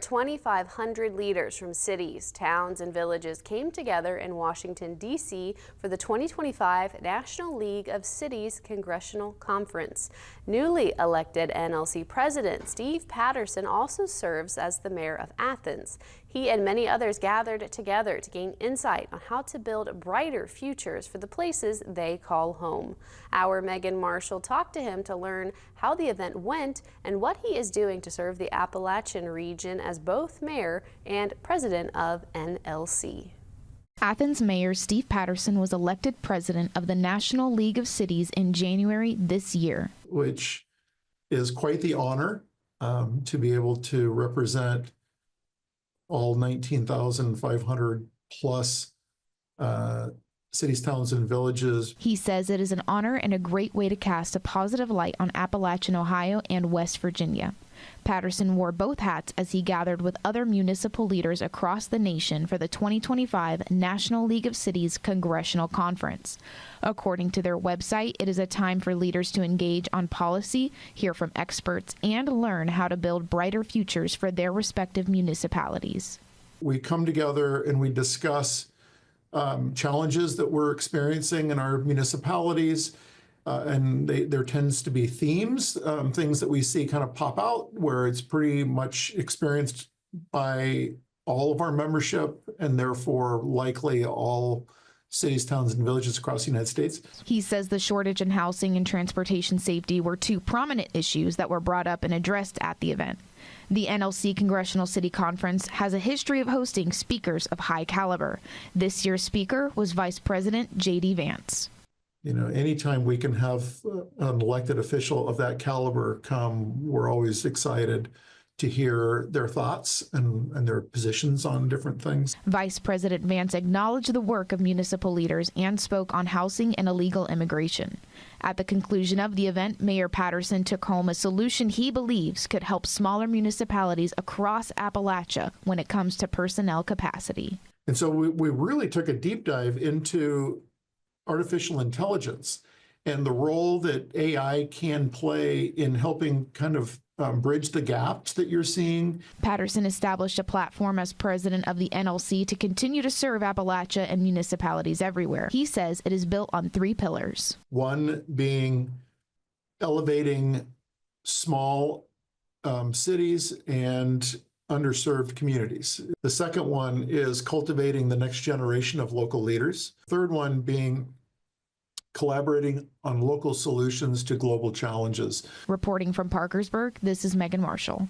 2,500 leaders from cities, towns, and villages came together in Washington, D.C. for the 2025 National League of Cities Congressional Conference. Newly elected NLC President Steve Patterson also serves as the mayor of Athens. He and many others gathered together to gain insight on how to build brighter futures for the places they call home. Our Megan Marshall talked to him to learn how the event went and what he is doing to serve the Appalachian region as both mayor and president of NLC. Athens Mayor Steve Patterson was elected president of the National League of Cities in January this year. Which is quite the honor to be able to represent all 19,500 plus cities, towns, and villages. He says it is an honor and a great way to cast a positive light on Appalachian Ohio and West Virginia. Patterson wore both hats as he gathered with other municipal leaders across the nation for the 2025 National League of Cities Congressional Conference. According to their website, it is a time for leaders to engage on policy, hear from experts, and learn how to build brighter futures for their respective municipalities. We come together and we discuss challenges that we're experiencing in our municipalities. And there tends to be themes, things that we see kind of pop out where it's pretty much experienced by all of our membership and therefore likely all cities, towns, and villages across the United States. He says the shortage in housing and transportation safety were two prominent issues that were brought up and addressed at the event. The NLC Congressional City Conference has a history of hosting speakers of high caliber. This year's speaker was Vice President J.D. Vance. You know, anytime we can have an elected official of that caliber come, we're always excited to hear their thoughts and their positions on different things. Vice President Vance acknowledged the work of municipal leaders and spoke on housing and illegal immigration. At the conclusion of the event, Mayor Patterson took home a solution he believes could help smaller municipalities across Appalachia when it comes to personnel capacity. And so we really took a deep dive into artificial intelligence and the role that AI can play in helping kind of bridge the gaps that you're seeing. Patterson established a platform as president of the NLC to continue to serve Appalachia and municipalities everywhere. He says it is built on three pillars. One being elevating small cities and underserved communities. The second one is cultivating the next generation of local leaders. Third one being collaborating on local solutions to global challenges. Reporting from Parkersburg, this is Megan Marshall.